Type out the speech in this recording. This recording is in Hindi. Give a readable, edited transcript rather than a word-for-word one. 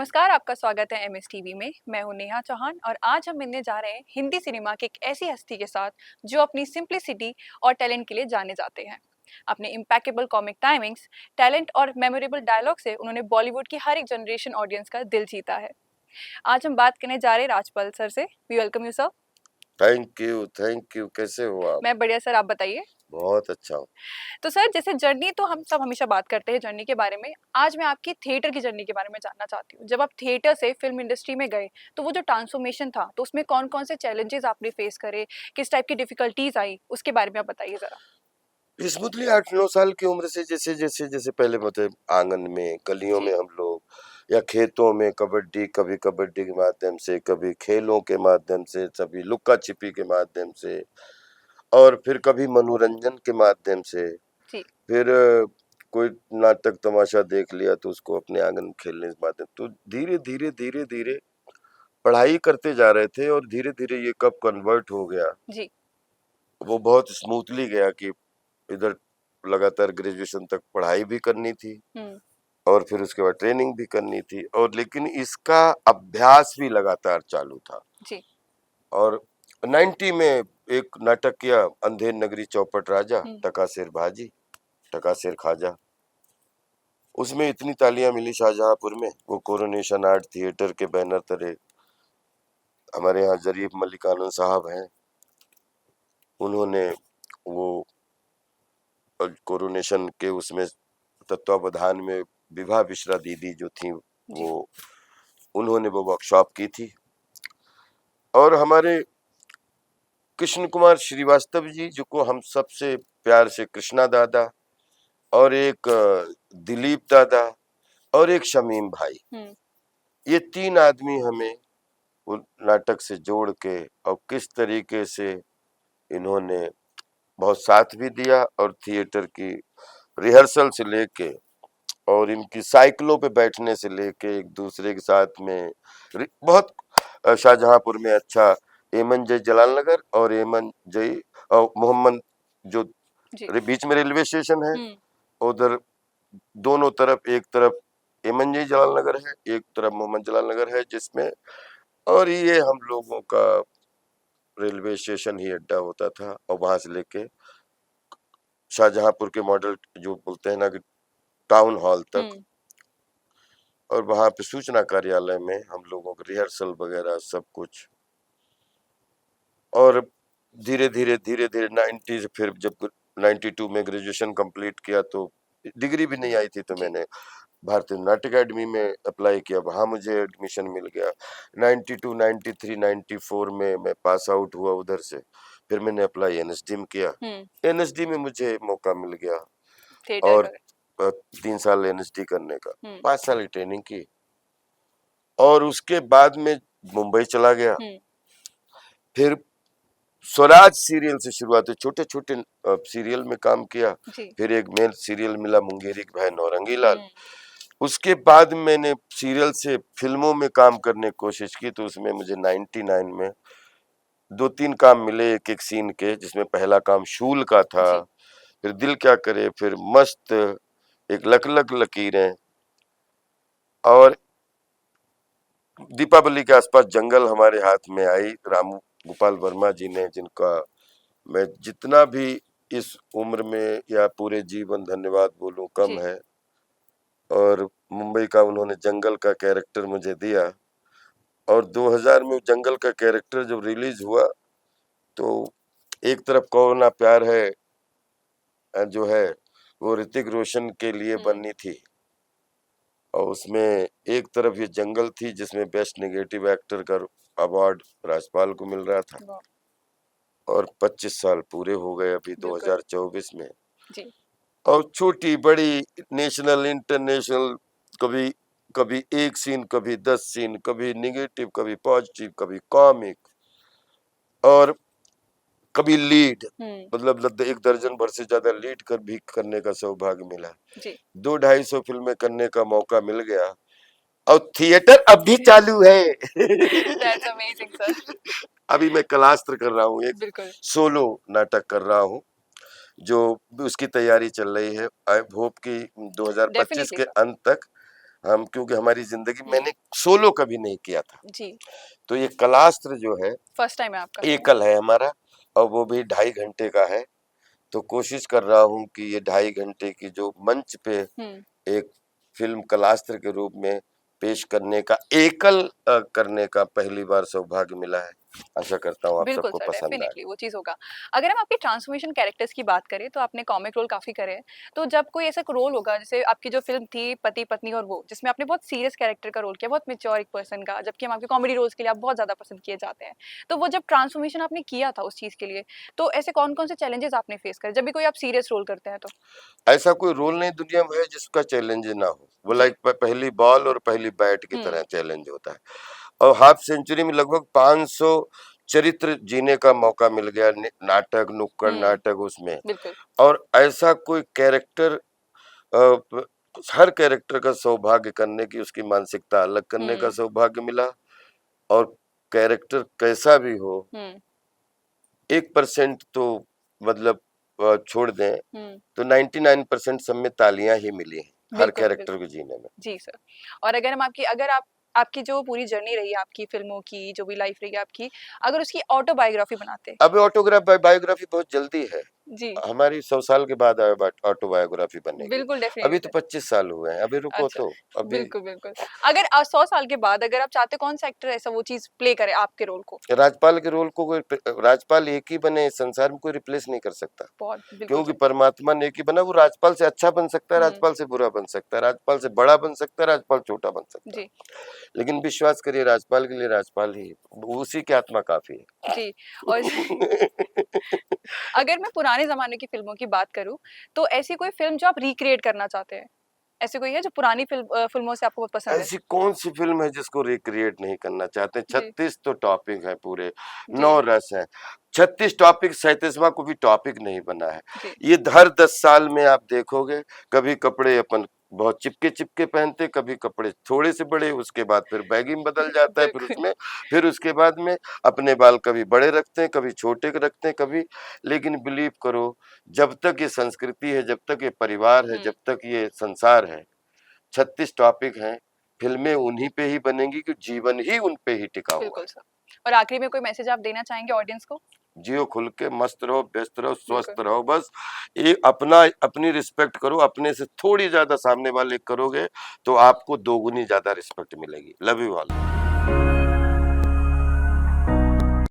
नमस्कार, आपका स्वागत है एमएस टीवी में। मैं हूं नेहा चौहान और आज हम मिलने जा रहे हैं हिंदी सिनेमा की एक ऐसी हस्ती के साथ जो अपनी सिंप्लिसिटी और टैलेंट के लिए जाने जाते हैं। अपने इम्पैकेबल कॉमिक टाइमिंग्स, टैलेंट और मेमोरेबल डायलॉग से उन्होंने बॉलीवुड की हर एक जनरेशन ऑडियंस का दिल जीता है। आज हम बात करने जा रहे हैं राजपाल सर से। We welcome you sir. Thank you. कैसे हो आप? मैं बढ़िया सर, आप बताइए। बहुत अच्छा हूँ। तो सर, जैसे जर्नी तो हम सब हमेशा बात करते हैं जर्नी के बारे में। आज मैं आपकी थिएटर की जर्नी के बारे में जानना चाहती हूँ। जब आप थिएटर से फिल्म इंडस्ट्री में गए तो वो जो ट्रांसफॉर्मेशन था, तो उसमें कौन कौन से चैलेंजेस आपने फेस करे, किस टाइप की डिफिकल्टीज आई, उसके बारे में आप बताइए जरा। स्मूथली 8-9 साल की उम्र से जैसे जैसे जैसे पहले मतलब आंगन में, गलियों जी। में हम लोग या खेतों में कबड्डी, कभी कबड्डी के माध्यम से, कभी खेलों के माध्यम से, कभी लुक्का छिपी के माध्यम से, और फिर कभी मनोरंजन के माध्यम से, जी। फिर कोई नाटक तमाशा देख लिया तो उसको अपने आंगन में खेलने के माध्यम, तो धीरे धीरे धीरे धीरे पढ़ाई करते जा रहे थे और धीरे धीरे ये कब कन्वर्ट हो गया, जी। वो बहुत स्मूथली गया कि इधर लगातार ग्रेजुएशन तक पढ़ाई भी करनी थी हम्म। और फिर उसके बाद ट्रेनिंग भी करनी थी, और लेकिन इसका अभ्यास भी लगातार चालू था। जी। और 90 में एक नाटक किया, अंधेर नगरी चौपट राजा, हम्म। टकासेर भाजी टकासेर खाजा। उसमें इतनी तालियां मिली शाहजहांपुर में। वो कोरोनेशन आर्ट थिएटर के बैनर तले हमारे यहाँ जरीफ मलिकानंद साहब हैं, उन्होंने वो कोरोनेशन के उसमें तत्वावधान में विभा मिश्रा दीदी जो थी, जी। वो उन्होंने वो वर्कशॉप की थी। और हमारे कृष्ण कुमार श्रीवास्तव जी, जो को हम सबसे प्यार से कृष्णा दादा, और एक दिलीप दादा, और एक शमीम भाई, हम्म। ये 3 आदमी हमें उन नाटक से जोड़ के और किस तरीके से इन्होंने बहुत साथ भी दिया, और थिएटर की रिहर्सल से लेके और इनकी साइकिलों पे बैठने से लेके एक दूसरे के साथ में बहुत शाहजहांपुर में अच्छा एमन जय जलाल नगर और एमन जय और मोहम्मद, जो जी। बीच में रेलवे स्टेशन है, हम्म। उधर दोनों तरफ, एक तरफ एमन जय जलाल नगर है, एक तरफ मोहम्मद जलाल नगर है, जिसमें और ये हम लोगों का रेलवे स्टेशन ही अड्डा होता था, और वहां से लेके शाहजहांपुर के मॉडल जो बोलते हैं ना कि टाउन हॉल तक, हम्म। और वहां पे सूचना कार्यालय में हम लोगों का रिहर्सल वगैरह सब कुछ। और धीरे धीरे धीरे धीरे 90 से फिर जब 92 में ग्रेजुएशन कंप्लीट किया तो डिग्री भी नहीं आई थी, तो जी। मैंने भारतीय नाट्य अकेडमी में अप्लाई किया, वहां मुझे एडमिशन मिल गया। 92, 93, 94 में मैं पास आउट हुआ उधर से। फिर मैंने अप्लाई एनएसडी में किया, हम्म। एनएसडी में मुझे मौका मिल गया, थिएटर और का। 3 साल एनएसडी करने का, हम्म। 5 साल की ट्रेनिंग की, और उसके बाद में मुंबई चला गया। हम्म। फिर स्वराज सीरियल से शुरुआत हुई, छोटे छोटे सीरियल में काम किया। जी। फिर एक मेन सीरियल मिला, मुंगेरी के भाई नौरंगी लाल। हम्म। उसके बाद मैंने सीरियल से फिल्मों में काम करने की कोशिश की, तो उसमें मुझे 99 में 2-3 काम मिले एक एक सीन के, जिसमें पहला काम शूल का था, जी। फिर दिल क्या करे, फिर मस्त, एक लक लक लकीरें, और दीपावली के आसपास जंगल हमारे हाथ में आई रामू गोपाल वर्मा जी ने, जिनका मैं जितना भी इस उम्र में या पूरे जीवन धन्यवाद बोलूं कम जी। है। और मुंबई का उन्होंने जंगल का कैरेक्टर मुझे दिया, और 2000 में जंगल का कैरेक्टर जब रिलीज हुआ, तो एक तरफ कहो ना प्यार है जो है वो ऋतिक रोशन के लिए हम्म। बननी थी, और उसमें एक तरफ ये जंगल थी जिसमें बेस्ट नेगेटिव एक्टर का अवार्ड राजपाल को मिल रहा था। वाह। और 25 साल पूरे हो गए अभी बिल्कुल। 2024 में, जी। और छोटी बड़ी नेशनल इंटरनेशनल, कभी कभी एक सीन, कभी 10 सीन, कभी निगेटिव, कभी पॉजिटिव, कभी कॉमिक, और कभी लीड, हम्म। मतलब 1 दर्जन भर से ज्यादा लीड कर भी करने का सौभाग्य मिला। जी। 200-250 फिल्में करने का मौका मिल गया, और थिएटर अब भी चालू है। That's amazing sir. अभी मैं कलास्त्र कर रहा हूँ, एक बिल्कुल। सोलो नाटक कर रहा हूँ, जो उसकी तैयारी चल रही है। आई होप कि 2025 डेफिनेटली के सर। अंत तक हम, क्योंकि हमारी जिंदगी हम्म, मैंने सोलो कभी नहीं किया था, जी। तो ये कलास्त्र जो है फर्स्ट टाइम है आपका। एकल है हमारा, और वो भी 2.5 घंटे का है। तो कोशिश कर रहा हूँ कि ये 2.5 घंटे की जो मंच पे हम्म। एक फिल्म कलास्त्र के रूप में पेश करने का, एकल करने का पहली बार सौभाग्य मिला है। आशा करता हूँ आप बिल्कुल सबको सर, पसंद आए। डेफ़िनेटली वो चीज़ होगा। अगर हम आपकी ट्रांसफ़ॉर्मेशन कैरेक्टर्स की बात करें, तो आपने कॉमिक रोल काफ़ी करे हैं। तो जब कोई ऐसा रोल होगा, जैसे आपकी जो फ़िल्म थी पति-पत्नी और वो, जिसमें आपने बहुत सीरियस कैरेक्टर का रोल किया, बहुत मैच्योर एक पर्सन का, जबकि हम आपके कॉमेडी रोल्स के लिए आप बहुत ज़्यादा पसंद किए जाते हैं। तो वो जब ट्रांसफ़ॉर्मेशन आपने किया था उस चीज़ के लिए, तो ऐसे कौन-कौन से चैलेंजेज़ आपने फ़ेस करे, जब भी कोई आप सीरियस रोल करते हैं तो? ऐसा कोई रोल नहीं दुनिया में है जिसका चैलेंज ना हो। वो जी। लाइक पहली बॉल और पहली बैट की तरह हुँ, चैलेंज होता है। और हाफ सेंचुरी में लगभग 500 चरित्र जीने का मौका मिल गया, नाटक, नुक्कड़ हुँ, नाटक उसमें। बिल्कुल। और ऐसा कोई कैरेक्टर, हर कैरेक्टर का सौभाग्य करने की, उसकी मानसिकता अलग करने का हुँ, सौभाग्य मिला। और कैरेक्टर कैसा भी हो, हुँ, 1% तो मतलब छोड़ दें, हुँ, तो 99% सब में तालियां ही मिली हैं हर बिल्कुल, कैरेक्टर बिल्कुल। को जीने में। जी सर। और अगर हम आपकी अगर आप आपकी जो पूरी जर्नी रही है आपकी फ़िल्मों की, जो भी लाइफ़ रही है आपकी, अगर उसकी ऑटोबायोग्राफ़ी बनाते। अब बायोग्राफी बहुत जल्दी है। जी, हमारी 100 साल के बाद ऑटोबायोग्राफी बनेगी। बिल्कुल डेफ़िनेटली अभी तो सर। 25 साल हुए हैं, अभी रुको अच्छा, तो। अभी बिल्कुल, बिल्कुल। अगर 100 साल के बाद अगर आप चाहते कौन-सा एक्टर ऐसा वो चीज़ प्ले करे आपके रोल को? राजपाल के रोल को राजपाल एक ही बने, इस संसार में कोई रिप्लेस नहीं कर सकता। बहुत बिल्कुल क्योंकि सर। परमात्मा ने एक ही बना, वो राजपाल से अच्छा बन सकता है, हुँ, राजपाल से बुरा बन सकता है, राजपाल से बड़ा बन सकता है, राजपाल छोटा बन सकता जी, है। लेकिन विश्वास करिए, राजपाल के लिए राजपाल ही है। उसी की आत्मा काफी जी। और है। अगर मैं पुराने ज़माने की फ़िल्मों की बात करूँ, तो ऐसी कोई फ़िल्म जो आप रिक्रिएट करना चाहते हैं? ऐसी कोई है जो पुरानी फ़िल्मों से आपको बहुत पसंद है? ऐसी कौन सी फिल्म है जिसको रिक्रिएट नहीं करना चाहते? जी, 36 तो टॉपिक है पूरे, जी, 9 रस है। 36 टॉपिक, 37वां को भी टॉपिक नहीं बना है। जी। ये हर 10 साल में आप देखोगे, कभी कपड़े अपन बहुत चिपके-चिपके पहनते, कभी कपड़े थोड़े से बड़े, उसके बाद फिर बैगी में बदल जाता है, बिल्कुल, फिर उसके बाद में अपने बाल कभी बड़े रखते हैं, कभी छोटे रखते हैं, कभी। लेकिन बिलीव करो, जब तक ये संस्कृति है, जब तक ये परिवार है, हुँ, जब तक ये संसार है, 36 टॉपिक हैं, फिल्में उन्हीं पे ही बनेंगी, कि जीवन ही उन पे ही टिका हुआ बिल्कुल है। सर। और आखिरी में कोई मैसेज आप देना चाहेंगे ऑडियंस को? जियो खुल के, मस्त रहो, व्यस्त रहो, बिल्कुल। स्वस्थ रहो, बस ये अपना, अपनी रिस्पेक्ट करो। अपने से थोड़ी ज्यादा सामने वाले करोगे तो आपको दोगुनी ज्यादा रिस्पेक्ट मिलेगी। Love you all.